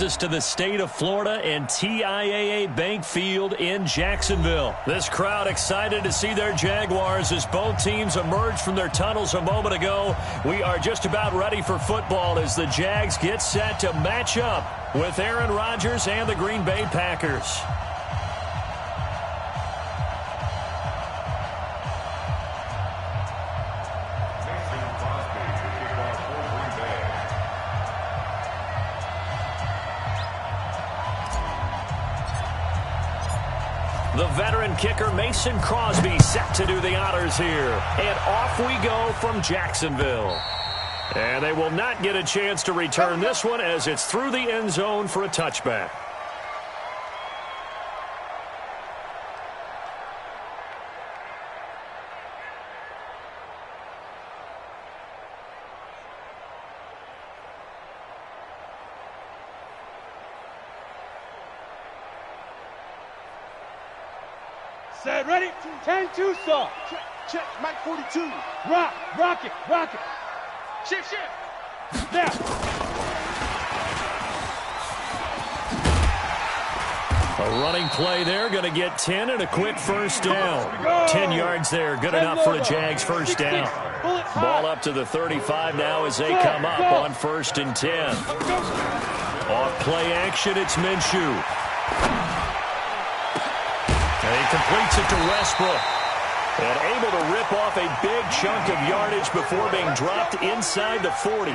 Us to the state of Florida and TIAA Bank Field in Jacksonville. This crowd excited to see their Jaguars as both teams emerged from their tunnels a moment ago. We are just about ready for football as the Jags get set to match up with Aaron Rodgers and the Green Bay Packers. The veteran kicker Mason Crosby set to do the honors here. And off we go from Jacksonville. And they will not get a chance to return this one as it's through the end zone for a touchback. Set, ready? 10-2 saw. Check, Mike 42. Rock it. Shift. Now. A running play there, going to get 10 and a quick first down. 10 yards there, good enough for a Jags first down. Ball up to the 35 now as they come up on 1st and 10. Off play action, it's Minshew. And he completes it to Westbrook. And able to rip off a big chunk of yardage before being dropped inside the 40.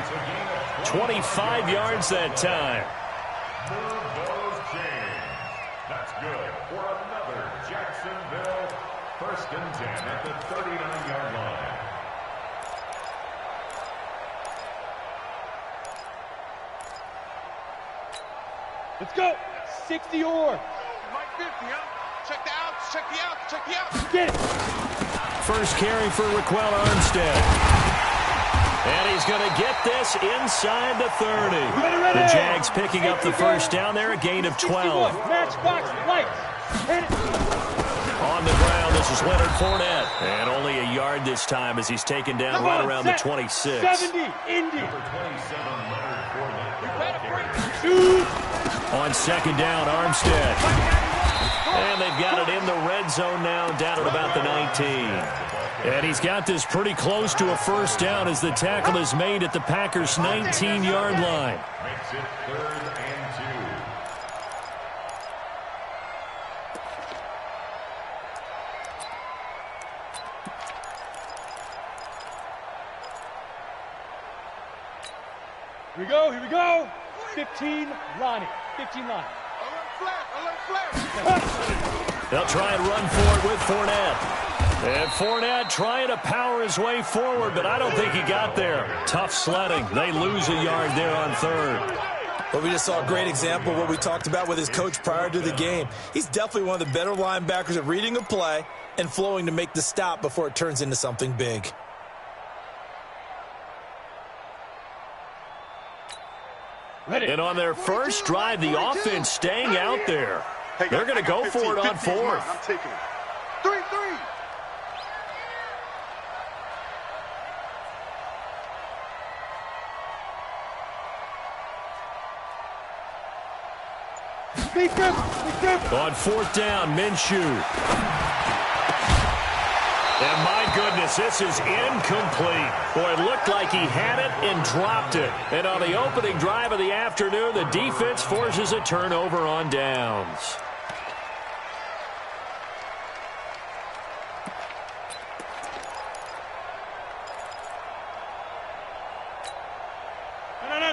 25 yards that time. That's good for another Jacksonville 1st and 10 at the 39-yard line. Let's go. 60 or. Mike 50, huh? Check the outs. Get it. First carry for Raquel Armstead. And he's going to get this inside the 30. Ready. The Jags picking up the first down there, a gain of 12. Matchbox lights. Hit it. On the ground, this is Leonard Fournette. And only a yard this time as he's taken down right around the 26. 70, Indy. On second down, Armstead. And they've got it in the red zone now, down at about the 19. And he's got this pretty close to a first down as the tackle is made at the Packers' 19-yard line. Makes it 3rd and 2. Here we go. 15, Lonnie. 15 line. They'll try and run for it with Fournette. And Fournette trying to power his way forward, but I don't think he got there. Tough sledding. They lose a yard there on 3rd. Well, we just saw a great example of what we talked about with his coach prior to the game. He's definitely one of the better linebackers at reading a play and flowing to make the stop before it turns into something big. And on their first drive, the offense staying out there. They're going to go for it on 4th. I'm taking it. 3-3. On 4th down, Minshew. And my goodness, this is incomplete. Boy, it looked like he had it and dropped it. And on the opening drive of the afternoon, the defense forces a turnover on downs.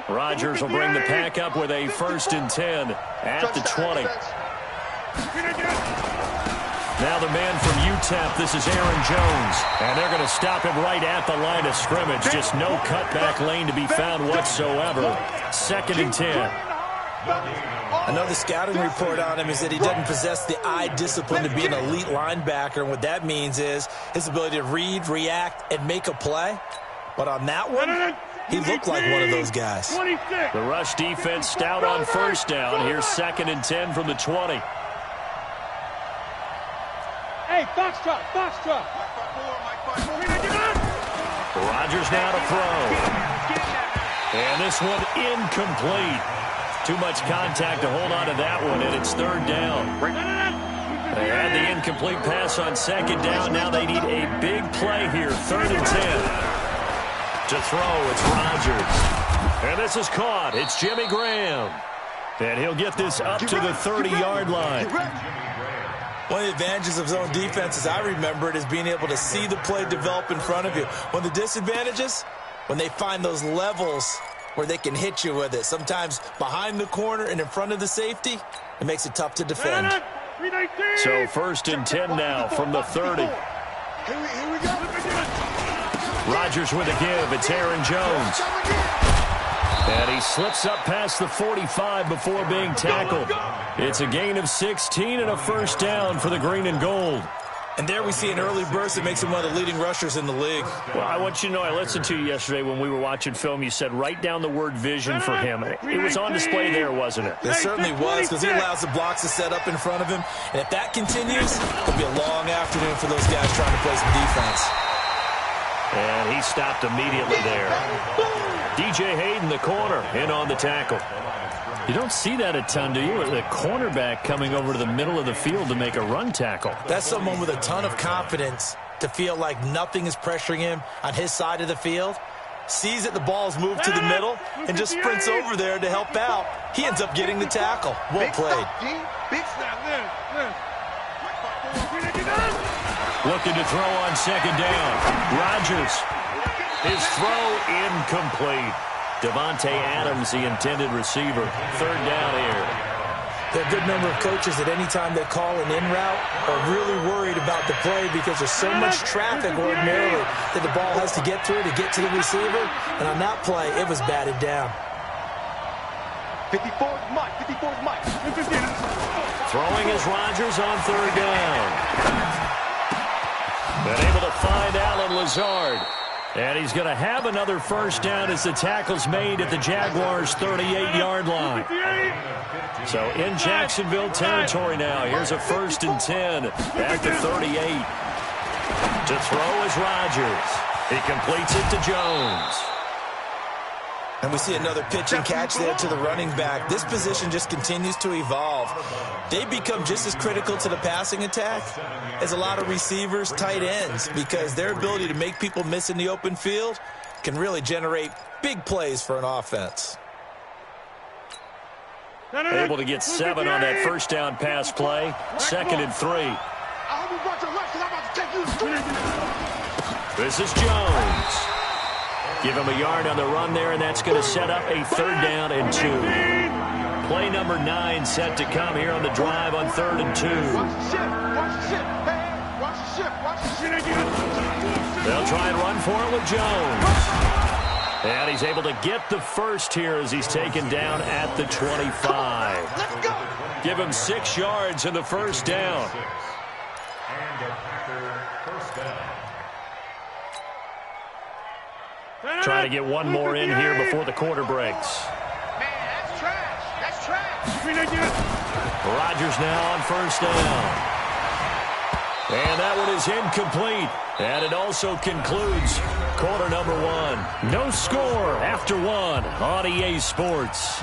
Rodgers will bring the pack up with a 1st and 10 at the 20. Now the man from UTEP, this is Aaron Jones. And they're going to stop him right at the line of scrimmage. Just no cutback lane to be found whatsoever. 2nd and 10. Another scouting report on him is that he doesn't possess the eye discipline to be an elite linebacker. And what that means is his ability to read, react, and make a play. But on that one, he looked like one of those guys. The rush defense stout on 1st down. Here's 2nd and 10 from the 20. Hey, Foxtrot. Rodgers now to throw. And this one incomplete. Too much contact to hold on to that one, and it's third down. They had the incomplete pass on second down. Now they need a big play here, 3rd and 10. To throw, it's Rodgers. And this is caught. It's Jimmy Graham. And he'll get this up to the 30-yard line. One of the advantages of zone defense, as I remember it, is being able to see the play develop in front of you. One of the disadvantages, when they find those levels where they can hit you with it. Sometimes behind the corner and in front of the safety, it makes it tough to defend. So 1st and 10 now from the 30. Here we go. Rodgers with a give. It's Aaron Jones. And he slips up past the 45 before being tackled. It's a gain of 16 and a first down for the green and gold. And there we see an early burst that makes him one of the leading rushers in the league. Well, I want you to know, I listened to you yesterday when we were watching film. You said write down the word vision for him. It was on display there, wasn't it? It certainly was, because he allows the blocks to set up in front of him. And if that continues, it'll be a long afternoon for those guys trying to play some defense. And he stopped immediately there. DJ Hayden, the corner, in on the tackle. You don't see that a ton, do you? The cornerback coming over to the middle of the field to make a run tackle. That's someone with a ton of confidence to feel like nothing is pressuring him on his side of the field. Sees that the ball's moved to the middle and just sprints over there to help out. He ends up getting the tackle. Well played. Big snap. Looking to throw on second down. Rodgers. His throw incomplete. Devontae Adams, the intended receiver. 3rd down here. There are a good number of coaches that any time they call an in route are really worried about the play because there's so much traffic ordinarily that the ball has to get through to get to the receiver. And on that play, it was batted down. 54's Mike. Throwing is Rodgers on 3rd down. Been able to find Allen Lazard. And he's going to have another first down as the tackle's made at the Jaguars' 38-yard line. So in Jacksonville territory now. Here's a 1st and 10 at the 38. To throw is Rodgers. He completes it to Jones. And we see another pitch and catch there to the running back. This position just continues to evolve. They become just as critical to the passing attack as a lot of receivers, tight ends, because their ability to make people miss in the open field can really generate big plays for an offense. Able to get 7 on that first down pass play. 2nd and 3. This is Jones. Give him a yard on the run there, and that's going to set up a 3rd down and 2. Play number 9 set to come here on the drive on 3rd and 2. They'll try and run for it with Jones. And he's able to get the first here as he's taken down at the 25. Give him 6 yards in the first down. Trying to get one more in here before the quarter breaks. Man, that's trash. That's trash. Rodgers now on first down. And that one is incomplete. And it also concludes quarter number 1. No score after 1 on EA Sports.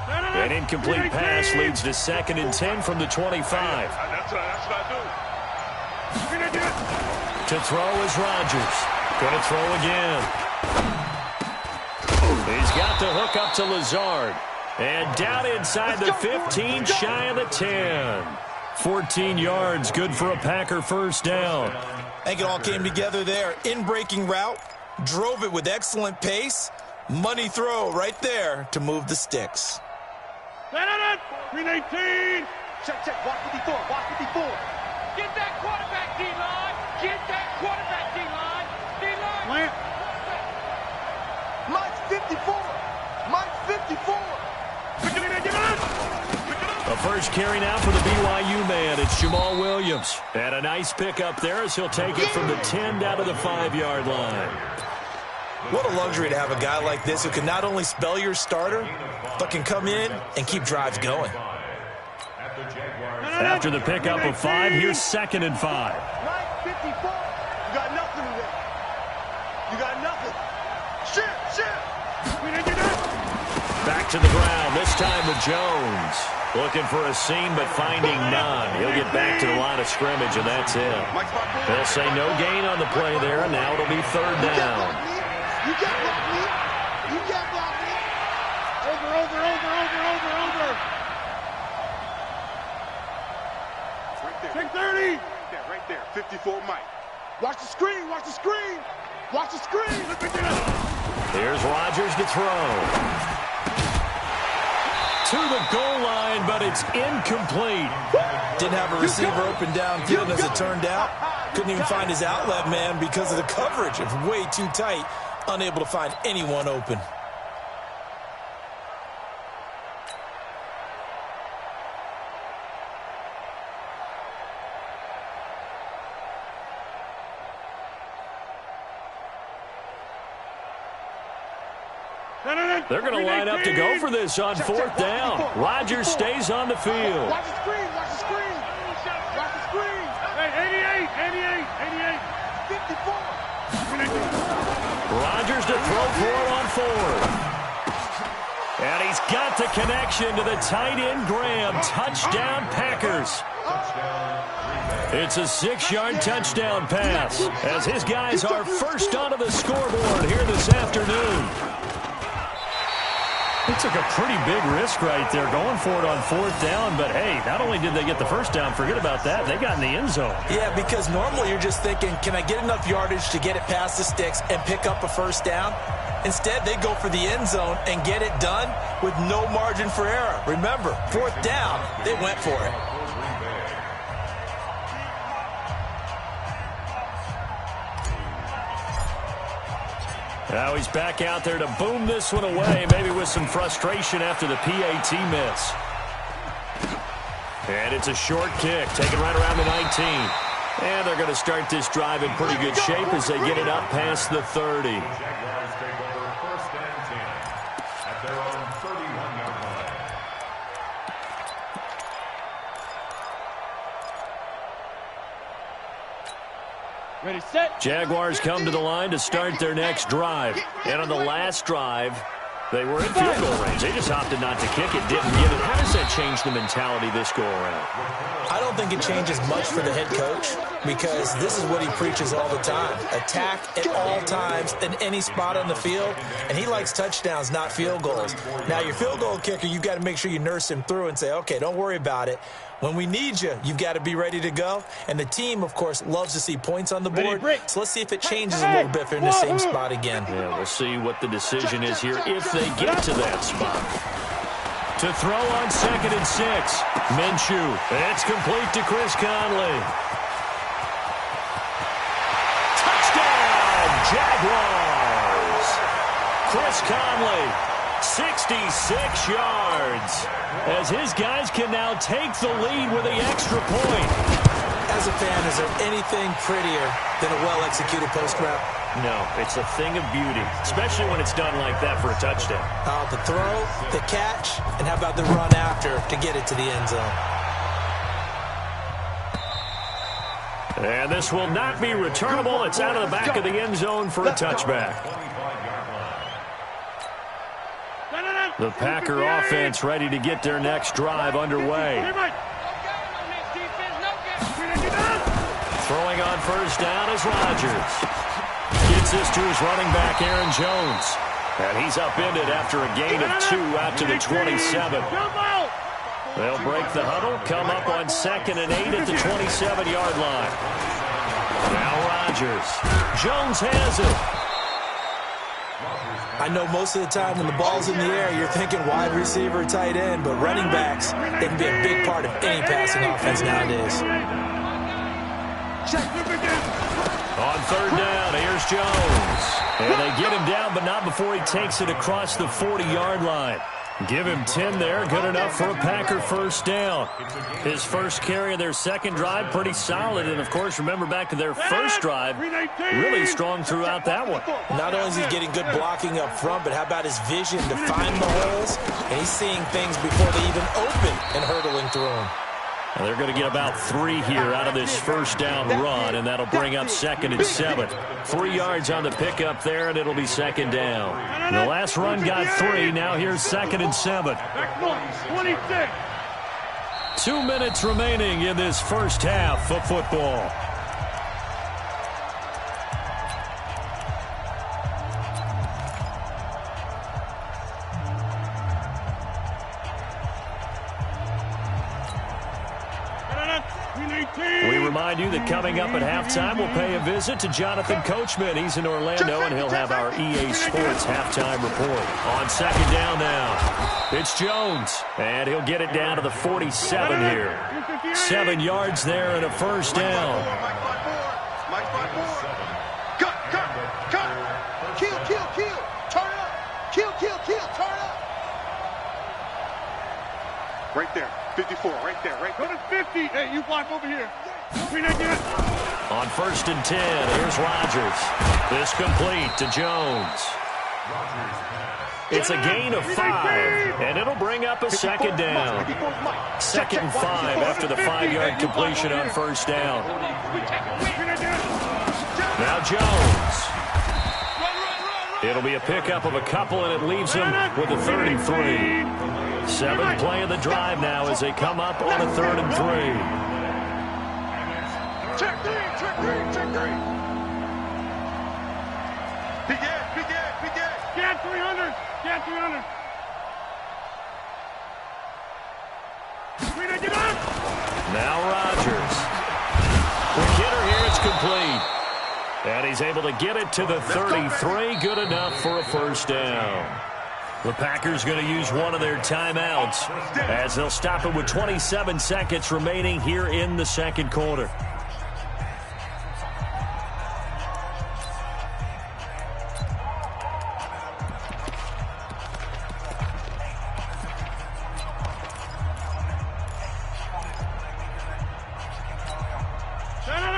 An incomplete pass leads to 2nd and 10 from the 25. That's what I do. To throw is Rodgers. Going to throw again. He's got the hook up to Lazard. And down inside the 15, shy of the 10. 14 yards, good for a Packer first down. I think it all came together there. In-breaking route, drove it with excellent pace. Money throw right there to move the sticks. 319. Check. Watch 54. Get that quarterback, D-line. Get that quarterback, D-line. D-line. Mike's 54. A first carry now for the BYU man. It's It's Jamal Williams. And a nice pickup there as he'll take it from the 10 down to the 5-yard line. What a luxury to have a guy like this who can not only spell your starter, but can come in and keep drives going. After the pickup of 5, here's 2nd and 5. Right, 54. You got nothing today. You got nothing. Shit. Back to the ground, this time with Jones. Looking for a seam, but finding none. He'll get back to the line of scrimmage, and that's it. They'll say no gain on the play there, and now it'll be 3rd down. You can't block me. You can't block me. Over. Right there. 10-30. Right there. 54 Mike. Watch the screen. Here's Rodgers to throw. To the goal line, but it's incomplete. Didn't have a receiver open downfield as it turned out. Couldn't even find his outlet man because of the coverage. It was way too tight. Unable to find anyone open. They're going to line up to go for this on 4th down. Rodgers stays on the field. Watch the screen. Hey, 88. 54. Rodgers to throw for it on 4th. And he's got the connection to the tight end Graham. Touchdown Packers. It's a 6-yard touchdown pass as his guys are first onto the scoreboard here this afternoon. They took a pretty big risk right there going for it on 4th down, but hey, not only did they get the first down, forget about that, they got in the end zone. Yeah, because normally you're just thinking, can I get enough yardage to get it past the sticks and pick up a first down? Instead, they go for the end zone and get it done with no margin for error. Remember, 4th down, they went for it. Now he's back out there to boom this one away, maybe with some frustration after the PAT miss. And it's a short kick, taken right around the 19. And they're going to start this drive in pretty good shape as they get it up past the 30. Jaguars take over 1st and 10 at their own 31-yard line. Ready, set. Jaguars come to the line to start their next drive. And on the last drive, they were in field goal range. They just opted not to kick it, didn't get it. How does that change the mentality this go around? I don't think it changes much for the head coach because this is what he preaches all the time. Attack at all times in any spot on the field, and he likes touchdowns, not field goals. Now, your field goal kicker, you've got to make sure you nurse him through and say, okay, don't worry about it. When we need you, you've got to be ready to go. And the team, of course, loves to see points on the board. So let's see if it changes a little bit if they're in the same spot again. Yeah, we'll see what the decision is here if they get to that spot. To throw on 2nd and 6. Minshew. It's complete to Chris Conley. Touchdown, Jaguars. Chris Conley, 66 yards. As his guys can now take the lead with the extra point. As a fan, is there anything prettier than a well-executed post route? No, it's a thing of beauty, especially when it's done like that for a touchdown. The throw, the catch, and how about the run after to get it to the end zone? And this will not be returnable. It's out of the back of the end zone for a touchback. The Packer offense ready to get their next drive underway. Throwing on 1st down is Rodgers. Gets this to his running back, Aaron Jones. And he's upended after a gain of 2 out to the 27. They'll break the huddle, come up on 2nd and 8 at the 27-yard line. Now Rodgers. Jones has it. I know most of the time when the ball's in the air, you're thinking wide receiver, tight end, but running backs, they can be a big part of any passing offense nowadays. On 3rd down, here's Jones. And they get him down, but not before he takes it across the 40-yard line. Give him 10 there. Good enough for a Packer first down. His first carry of their second drive, pretty solid. And, of course, remember back to their first drive, really strong throughout that one. Not only is he getting good blocking up front, but how about his vision to find the holes? And he's seeing things before they even open and hurdling through them. And they're going to get about 3 here out of this first down run, and that'll bring up 2nd and 7. 3 yards on the pickup there, and it'll be 2nd down. The last run got 3. Now here's 2nd and 7. 26. 2 minutes remaining in this first half of football. We remind you that coming up at halftime, we'll pay a visit to Jonathan Coachman. He's in Orlando, and he'll have our EA Sports halftime report. On 2nd down now, it's Jones, and he'll get it down to the 47 here. 7 yards there and a first down. Cut. Kill. Turn up. Kill. Turn up. Right there. 54, right there. Go to 50. Hey, you block over here. On 1st and 10, here's Rodgers. This complete to Jones. It's a gain of 5, and it'll bring up a 2nd down. 2nd and 5 after the 5-yard completion on first down. Now Jones. It'll be a pickup of a couple, and it leaves him with a 33. 7th play of the drive now as they come up on a 3rd and 3. Check three. Big ass. Get 300. Get up. Now Rodgers. Quick hitter here, it's complete. And he's able to get it to the 33. Good enough for a first down. The Packers going to use one of their timeouts as they'll stop it with 27 seconds remaining here in the second quarter.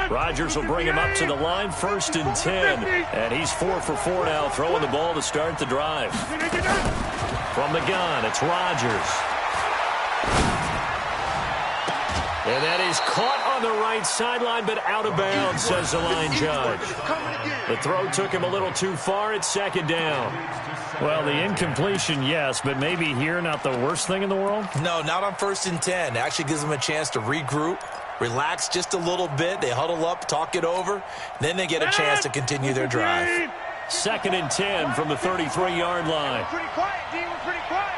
Rodgers will bring him up to the line, 1st and 10. And he's 4 for 4 now, throwing the ball to start the drive. From the gun, it's Rodgers. And that is caught on the right sideline, but out of bounds, says the line judge. The throw took him a little too far. It's 2nd down. Well, the incompletion, yes, but maybe here not the worst thing in the world? No, not on 1st and 10. It actually gives them a chance to regroup, relax just a little bit. They huddle up, talk it over. Then they get a chance to continue their drive. 2nd and 10 from the 33-yard line. Pretty quiet, D. We're pretty quiet.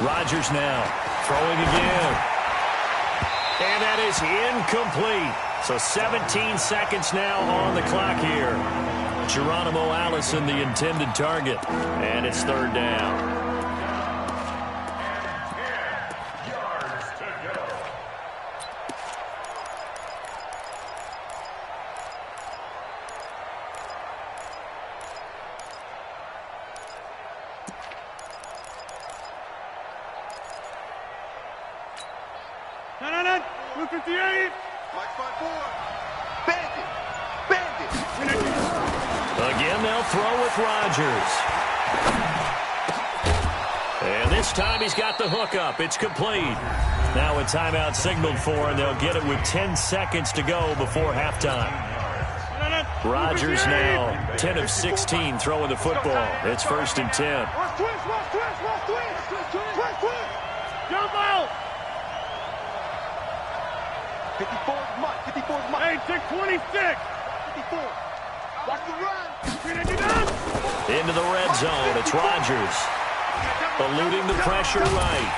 Rodgers now throwing again. And that is incomplete. So 17 seconds now on the clock here. Geronimo Allison, the intended target. And it's 3rd down. No. 258. Mike 5-4. Bandit. Again, they'll throw with Rodgers. And this time he's got the hook up. It's complete. Now a timeout signaled for, and they'll get it with 10 seconds to go before halftime. Rodgers now 10 of 16 throwing the football. It's 1st and 10. Twist. Jump out. 54's Mike. Hey, 626. 54. Watch the run. Into the red zone. It's Rodgers. Eluding the pressure right.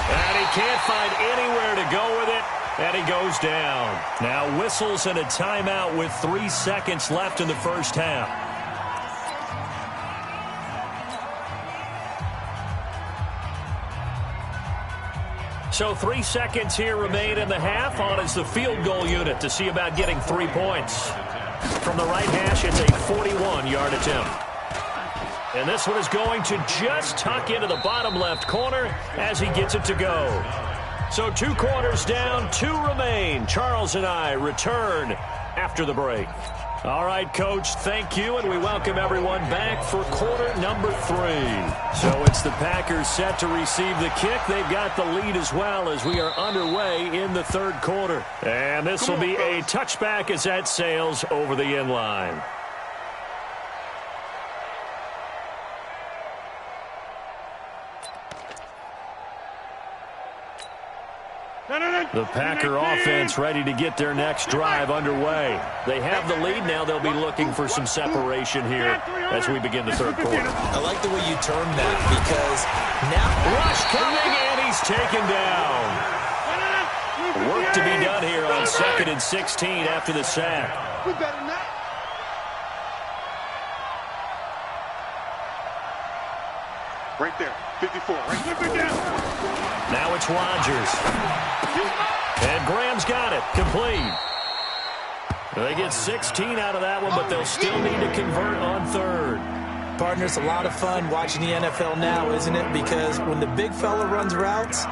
And he can't find anywhere to go with it. And he goes down. Now whistles and a timeout with 3 seconds left in the first half. So 3 seconds here remain in the half. On is the field goal unit to see about getting 3 points. From the right hash, it's a 41-yard attempt. And this one is going to just tuck into the bottom left corner as he gets it to go. So 2 quarters down, 2 remain. Charles and I return after the break. All right, Coach, thank you, and we welcome everyone back for quarter number 3. So it's the Packers set to receive the kick. They've got the lead as well as we are underway in the 3rd quarter. And this will be a touchback as that sails over the end line. The Packer offense ready to get their next drive underway. They have the lead now. They'll be looking for some separation here as we begin the 3rd quarter. I like the way you term that because now rush coming, and he's taken down. Work to be done here on 2nd and 16 after the sack. Right there, 54. Right there. Now it's Rodgers. And Graham's got it. Complete. They get 16 out of that one, but they'll still need to convert on 3rd. Partner, it's a lot of fun watching the NFL now, isn't it? Because when the big fella runs routes,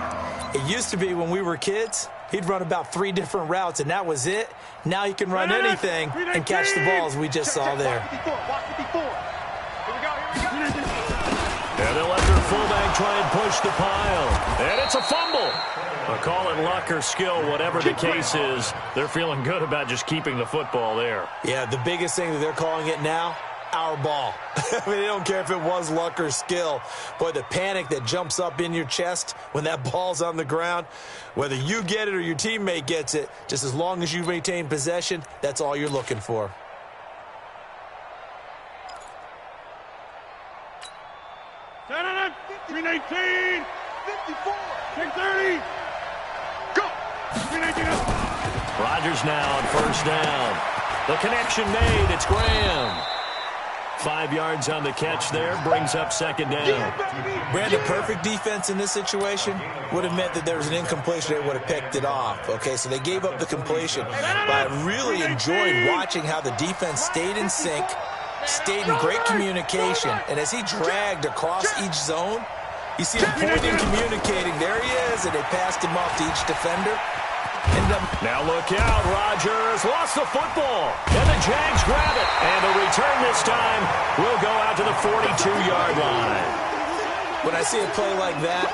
it used to be when we were kids, he'd run about 3 different routes, and that was it. Now he can run anything and catch the balls we just saw there. And they'll let their fullback try and push the pile. And it's a fumble. Call it luck or skill, whatever the case is. They're feeling good about just keeping the football there. Yeah, the biggest thing that they're calling it now, our ball. I mean, they don't care if it was luck or skill. Boy, the panic that jumps up in your chest when that ball's on the ground, whether you get it or your teammate gets it, just as long as you maintain possession, that's all you're looking for. Green 18, 54, 30, go. Green 18 up. Rodgers now on 1st down. The connection made. It's Graham. 5 yards on the catch there. Brings up 2nd down. Brandon, perfect defense in this situation would have meant that there was an incompletion. They would have picked it off. Okay, so they gave up the completion. But I really enjoyed watching how the defense stayed in sync, stayed in great communication, and as he dragged across each zone, you see him pointing, communicating. There he is, and they passed him off to each defender. Now look out, Rodgers lost the football, and the Jags grab it. And the return this time will go out to the 42-yard line. When I see a play like that,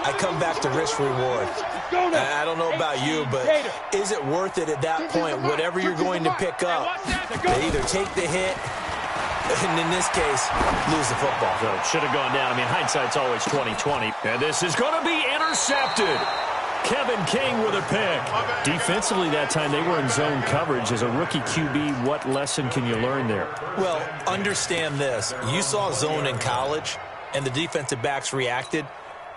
I come back to risk-reward. I don't know about you, but is it worth it at that point? Whatever you're going to pick up, they either take the hit, and in this case, lose the football. So it should have gone down. I mean, hindsight's always 20/20. And this is going to be intercepted. Kevin King with a pick. Defensively that time, they were in zone coverage. As a rookie QB, what lesson can you learn there? Well, understand this. You saw zone in college, and the defensive backs reacted,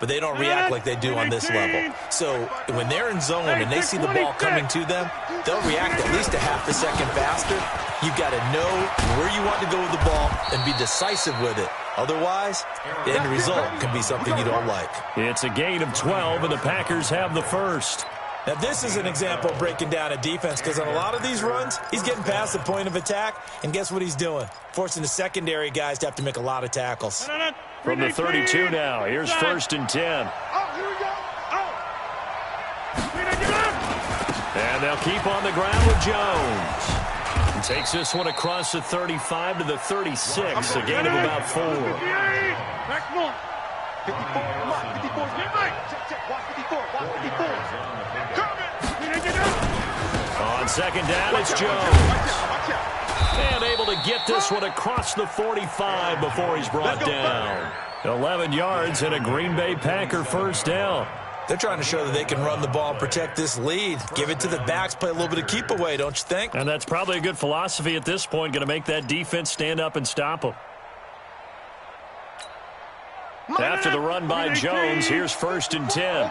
but they don't react like they do on this level. So when they're in zone and they see the ball coming to them, they'll react at least a half a second faster. You've got to know where you want to go with the ball and be decisive with it. Otherwise, the end result can be something you don't like. It's a gain of 12, and the Packers have the first. Now, this is an example of breaking down a defense, because on a lot of these runs, he's getting past the point of attack, and guess what he's doing? Forcing the secondary guys to have to make a lot of tackles. From the 32 now, here's 1st and 10. And they'll keep on the ground with Jones. He takes this one across the 35 to the 36, a gain of about 4. Back north. 54, come on, 54, get right. Check, watch 54, watch 54. On 2nd down, it's Jones. And able to get this one across the 45 before he's brought down. 11 yards and a Green Bay Packer 1st down. They're trying to show that they can run the ball and protect this lead. Give it to the backs, play a little bit of keep away, don't you think? And that's probably a good philosophy at this point, going to make that defense stand up and stop them. After the run by Jones, here's 1st and 10. Over.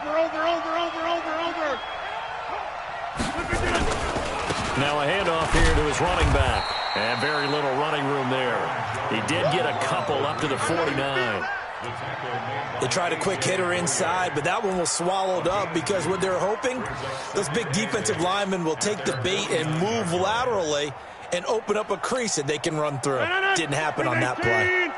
Now a handoff here to his running back. And very little running room there. He did get a couple up to the 49. They tried a quick hitter inside, but that one was swallowed up because what they're hoping, those big defensive linemen will take the bait and move laterally and open up a crease that they can run through. Didn't happen on that play.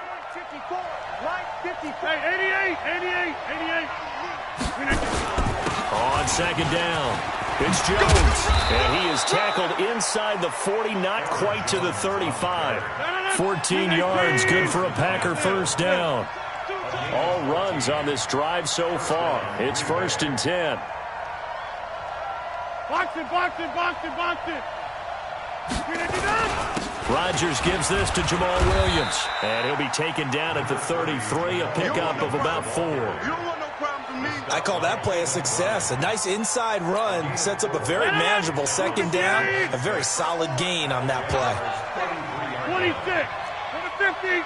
on second down. It's Jones, and he is tackled inside the 40, not quite to the 35. 14 yards, good for a Packer first down. All runs on this drive so far. It's 1st and 10. Box it, box it, box it, box it. Rodgers gives this to Jamal Williams, and he'll be taken down at the 33, a pickup of about 4. I call that play a success. A nice inside run sets up a very manageable second down, a very solid gain on that play. 26, 50.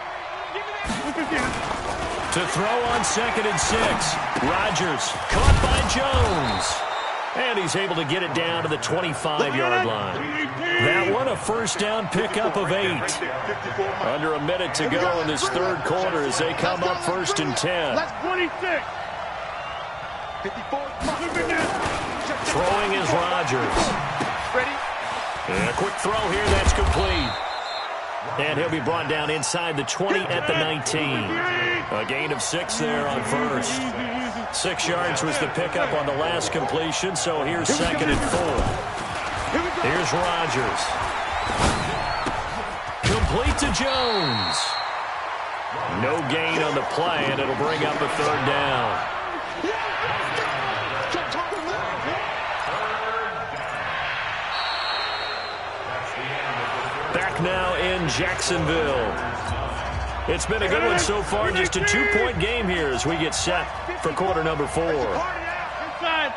To throw on 2nd and 6, Rodgers caught by Jones. And he's able to get it down to the 25-yard line. That one, a first down pickup of 8. Under a minute to go in this third quarter as they come up 1st and 10. That's 26. Throwing is Rodgers. And a quick throw here, that's complete. And he'll be brought down inside the 20 at the 19. A gain of 6 there on first. 6 yards was the pickup on the last completion, so here's 2nd and 4. Here's Rodgers. Complete to Jones. No gain on the play, and it'll bring up a 3rd down. Back now in Jacksonville. It's been a good one so far. Just a 2-point game here as we get set for quarter number 4. Inside.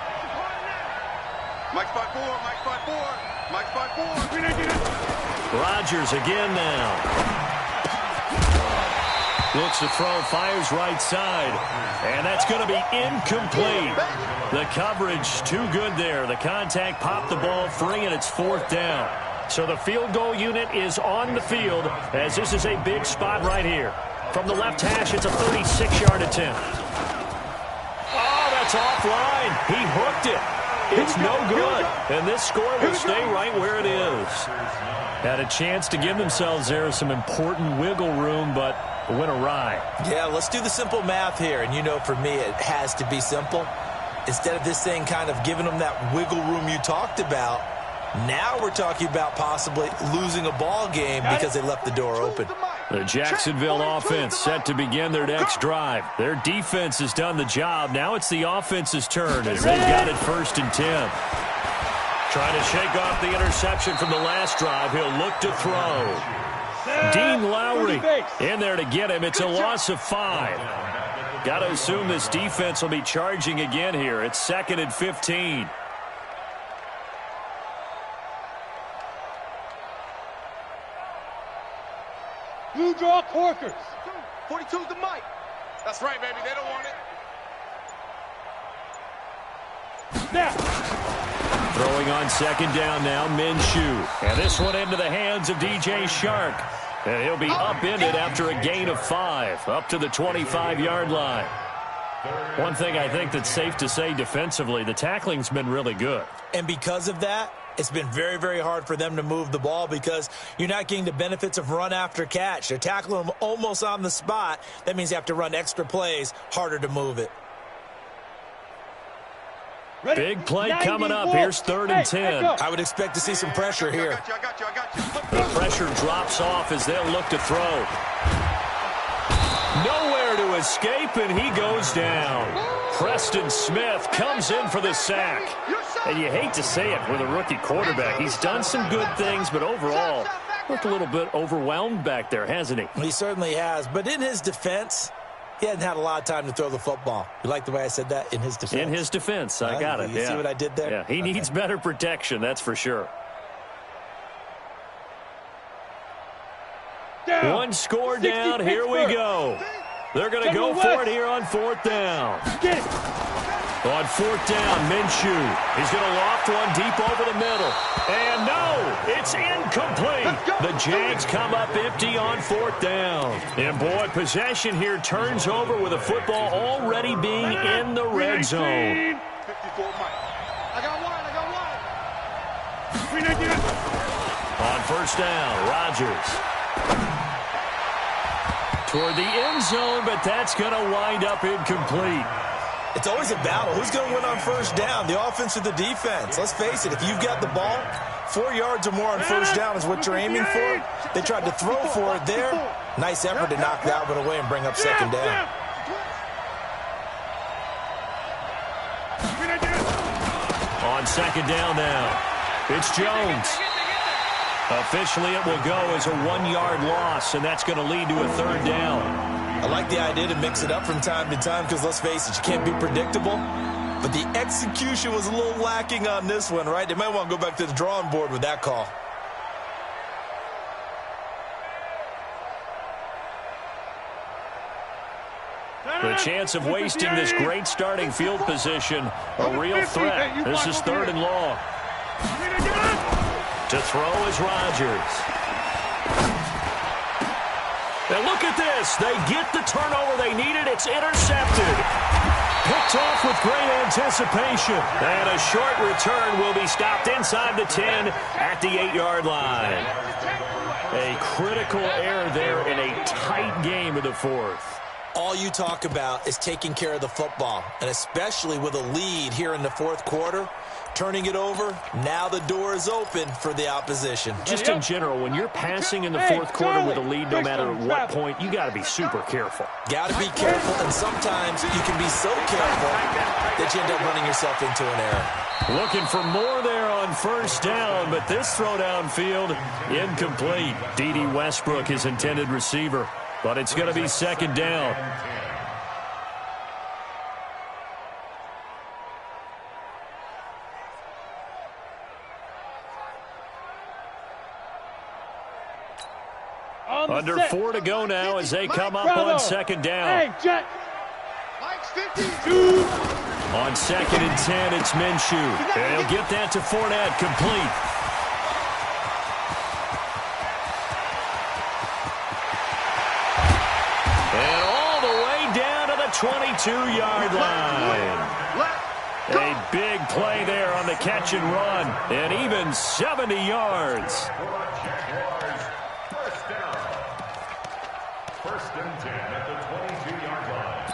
Mike spot 4, Mike spot 4, Mike spot 4. Rodgers again now. Looks to throw, fires right side. And that's going to be incomplete. The coverage too good there. The contact popped the ball free, and it's 4th down. So the field goal unit is on the field as this is a big spot right here. From the left hash, it's a 36-yard attempt. Oh, that's offline. He hooked it. It's no good. And this score will stay right where it is. Had a chance to give themselves there some important wiggle room, but went awry. Yeah, let's do the simple math here. And you know, for me, it has to be simple. Instead of this thing kind of giving them that wiggle room you talked about, now we're talking about possibly losing a ball game because they left the door open. The Jacksonville offense set to begin their next drive. Their defense has done the job. Now it's the offense's turn as they've got it 1st and 10. Trying to shake off the interception from the last drive. He'll look to throw. Dean Lowry in there to get him. It's a loss of 5. Got to assume this defense will be charging again here. It's 2nd and 15. Blue draw Corkers. 42's the mic. That's right, baby. They don't want it. Snap. Throwing on 2nd down now, Minshew. And this one into the hands of DJ Shark. And he'll be upended after a gain of 5, up to the 25-yard line. One thing I think that's safe to say defensively, the tackling's been really good. And because of that, it's been very, very hard for them to move the ball because you're not getting the benefits of run after catch. They're tackling them almost on the spot. That means you have to run extra plays, harder to move it. Big play coming up. Here's 3rd and 10. I would expect to see some pressure here. I got you. The pressure drops off as they'll look to throw. Nowhere to escape, and he goes down. Preston Smith comes in for the sack. And you hate to say it with a rookie quarterback. He's done some good things, but overall, looked a little bit overwhelmed back there, hasn't he? He certainly has. But in his defense, he hadn't had a lot of time to throw the football. You like the way I said that? In his defense. In his defense. I got it. You see what I did there? Yeah, he needs better protection, that's for sure. Down. One score down. Here we go. They're going to go for it here on 4th down. Get it. On 4th down, Minshew. He's going to loft one deep over the middle. And no, it's incomplete. The Jags come up empty on 4th down. And boy, possession here turns over with the football already being in the red zone. 54 Mike. I got one. On 1st down, Rodgers. Toward the end zone, but that's going to wind up incomplete. It's always a battle. Who's going to win on first down, the offense or the defense? Let's face it, if you've got the ball, 4 yards or more on first down is what you're aiming for. They tried to throw for it there. Nice effort to knock that one away and bring up second down. On second down now, it's Jones. Officially, it will go as a 1-yard loss, and that's going to lead to a third down. I like the idea to mix it up from time to time because, let's face it, you can't be predictable. But the execution was a little lacking on this one, right? They might want to go back to the drawing board with that call. The chance of wasting this great starting field position, a real threat. This is 3rd and long. To throw is Rodgers. And look at this. They get the turnover they needed. It's intercepted. Picked off with great anticipation. And a short return will be stopped inside the 10 at the 8-yard line. A critical error there in a tight game of the 4th. All you talk about is taking care of the football, and especially with a lead here in the 4th quarter, turning it over, now the door is open for the opposition. Just in general, when you're passing in the 4th quarter with a lead, no matter what point, you got to be super careful. Got to be careful, and sometimes you can be so careful that you end up running yourself into an error. Looking for more there on first down, but this throw downfield, incomplete. D.D. Westbrook, his intended receiver. But it's going to be second down. Under 4 to go now as they come up on second down. Hey, Jet. On 2nd and 10, it's Minshew. And he'll get that to Fournette, complete. And all the way down to the 22-yard line. A big play there on the catch and run, and even 70 yards. First and 10 at the 22-yard line.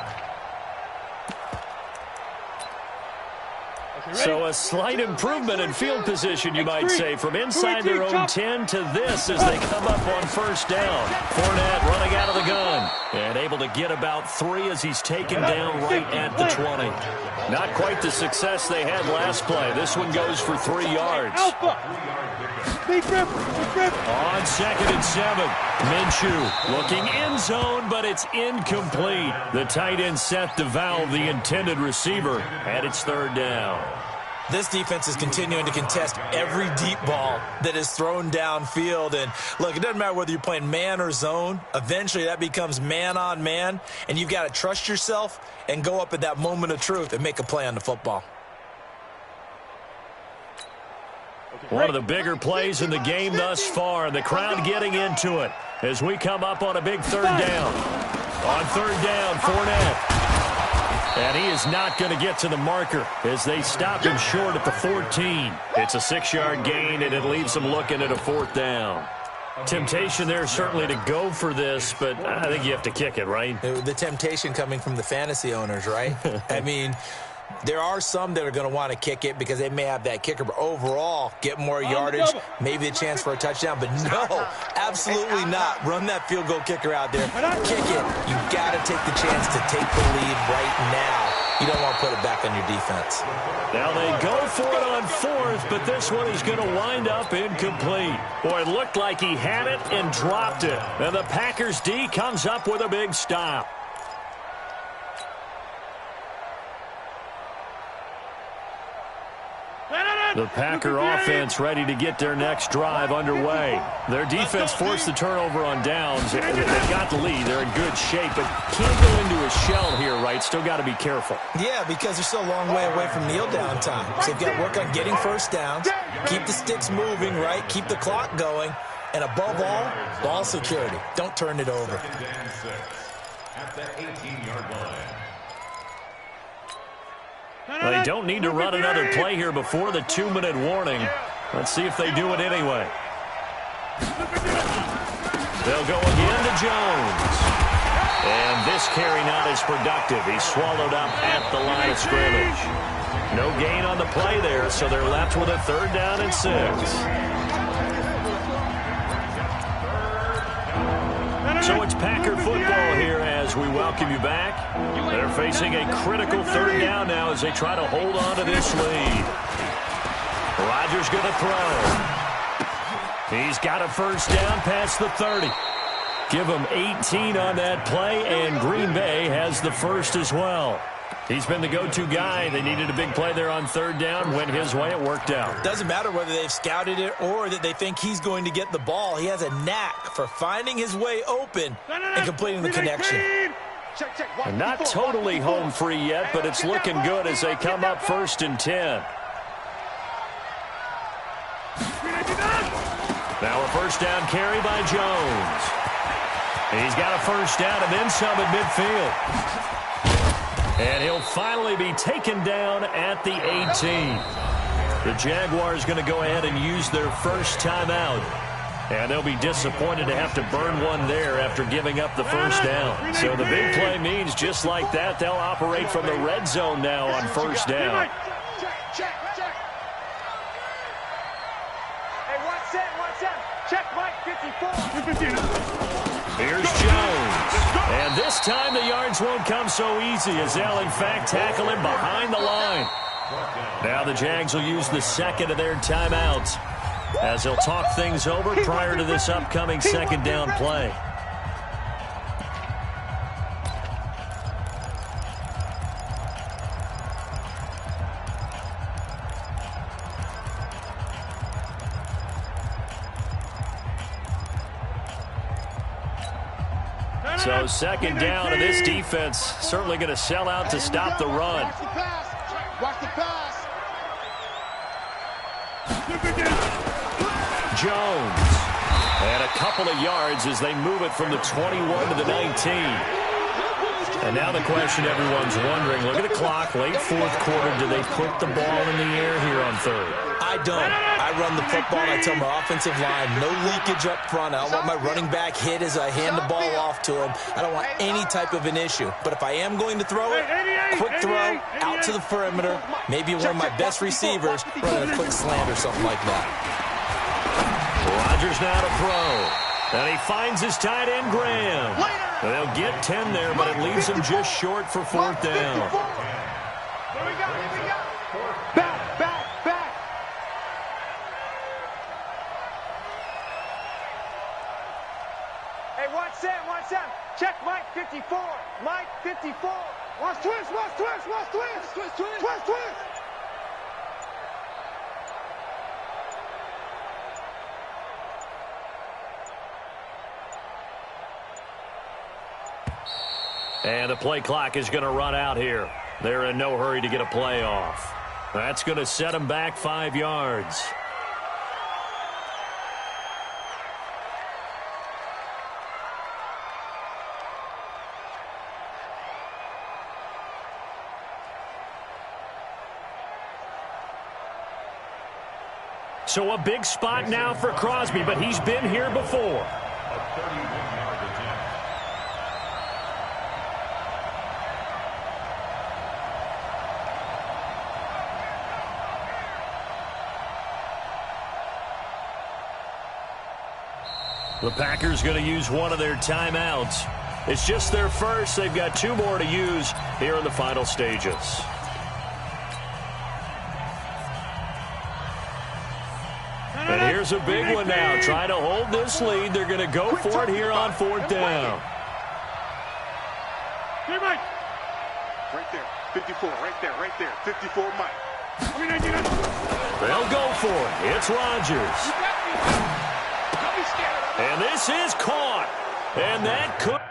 So a slight improvement in field position, you might say, from inside their own 10 to this as they come up on first down. Fournette running out of the gun and able to get about 3 as he's taken down right at the 20. Not quite the success they had last play. This one goes for 3 yards. On 2nd and 7, Minshew looking end zone, but it's incomplete. The tight end Seth DeValve, the intended receiver, and it's 3rd down. This defense is continuing to contest every deep ball that is thrown downfield. And, look, it doesn't matter whether you're playing man or zone. Eventually, that becomes man-on-man, and you've got to trust yourself and go up at that moment of truth and make a play on the football. One of the bigger plays in the game thus far, and the crowd getting into it as we come up on a big 3rd down. On 3rd down, Fournette. And he is not going to get to the marker as they stop him short at the 14. It's a 6-yard gain, and it leaves them looking at a 4th down. Temptation there certainly to go for this, but I think you have to kick it, right? The temptation coming from the fantasy owners, right? I mean, there are some that are going to want to kick it because they may have that kicker, but overall, get more yardage, maybe a chance for a touchdown. But no, absolutely not. Run that field goal kicker out there. Kick it. You've got to take the chance to take the lead right now. You don't want to put it back on your defense. Now they go for it on 4th, but this one is going to wind up incomplete. Boy, it looked like he had it and dropped it. And the Packers D comes up with a big stop. The Packer offense ready to get their next drive underway. Their defense forced the turnover on downs. They've got the lead. They're in good shape, but can't go into a shell here, right? Still got to be careful. Yeah, because they're still a long way away from kneel down time. So they've got to work on getting first downs, keep the sticks moving, right? Keep the clock going. And above all, ball security. Don't turn it over. At the 18-yard line. They don't need to run another play here before the 2-minute warning. Let's see if they do it anyway. They'll go again to Jones. And this carry not as productive. He's swallowed up at the line of scrimmage. No gain on the play there, so they're left with a 3rd down and 6. So it's Packer football here as we welcome you back. They're facing a critical 3rd down now as they try to hold on to this lead. Rodgers going to throw. He's got a 1st down past the 30. Give him 18 on that play, and Green Bay has the 1st as well. He's been the go-to guy. They needed a big play there on 3rd down. Went his way. It worked out. Doesn't matter whether they've scouted it or that they think he's going to get the ball. He has a knack for finding his way open and completing the connection. And not totally home free yet, but it's looking good as they come up 1st and 10. Now a 1st down carry by Jones. He's got a 1st down and then some at midfield. And he'll finally be taken down at the 18. The Jaguars going to go ahead and use their 1st timeout. And they'll be disappointed to have to burn one there after giving up the 1st down. So the big play means just like that, they'll operate from the red zone now on 1st down. Hey, watch that. Check Mike 54. Here's Jones. And this time the yards won't come so easy as they'll, in fact, tackle him behind the line. Now the Jags will use the 2nd of their timeouts as they'll talk things over prior to this upcoming 2nd down play. So 2nd down, and this defense certainly going to sell out to stop the run. Watch the pass. Jones. And a couple of yards as they move it from the 21 to the 19. And now the question everyone's wondering, look at the clock, late 4th quarter, do they put the ball in the air here on 3rd? I don't. I run the football, and I tell my offensive line, no leakage up front. I don't want my running back hit as I hand the ball off to him. I don't want any type of an issue. But if I am going to throw it, quick throw, out to the perimeter, maybe one of my best receivers running a quick slant or something like that. Rodgers now to throw. And he finds his tight end, Graham. They'll get 10 there, but it leaves him just short for 4th down. Here we go. Back. Hey, watch that. Check Mike 54. Mike 54. Watch twist. And the play clock is going to run out here. They're in no hurry to get a play off. That's going to set them back 5 yards. So a big spot now for Crosby, but he's been here before. A 31-yard attempt. The Packers going to use one of their timeouts. It's just their first. They've got 2 more to use here in the final stages. And here's a big one now. Trying to hold this lead. They're going to go for it here on 4th down. Here, Mike. Right there. 54. Right there. 54, Mike. They'll go for it. It's Rodgers. And this is caught. And that could...